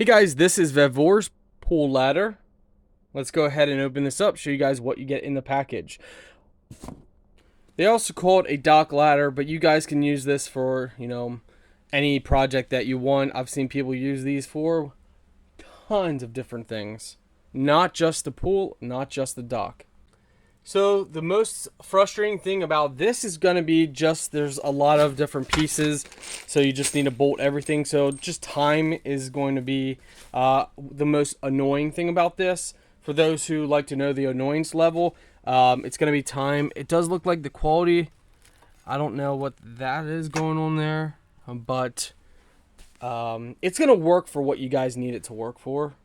Hey guys, this is VEVOR's pull ladder. Let's go ahead and open this up, show you guys what you get in the package. They also call it a dock ladder, but you guys can use this for, any project that you want. I've seen people use these for tons of different things. Not just the pool, not just the dock. So the most frustrating thing about this is going to be just there's a lot of different pieces, so you just need to bolt everything. So just time is going to be the most annoying thing about this. For those who like to know the annoyance level, it's going to be time. It does look like the quality, I don't know what that is going on there, but it's going to work for what you guys need it to work for.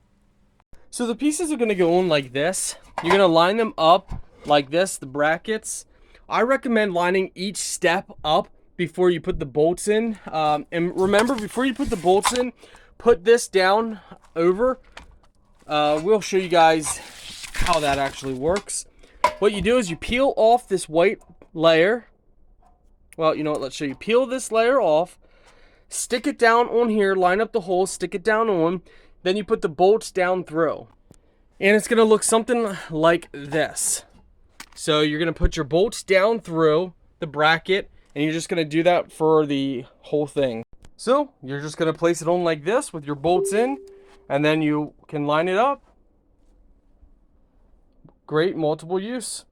So the pieces are going to go on like this. You're going to line them up like this, the brackets. I recommend lining each step up before you put the bolts in. And remember, before you put the bolts in, put this down over. We'll show you guys how that actually works. What you do is you peel off this white layer. Well, you know what, let's show you. Peel this layer off, stick it down on here, line up the holes, stick it down on, then you put the bolts down through. And it's going to look something like this. So you're going to put your bolts down through the bracket, and you're just going to do that for the whole thing. So you're just going to place it on like this with your bolts in, and then you can line it up. Great multiple use.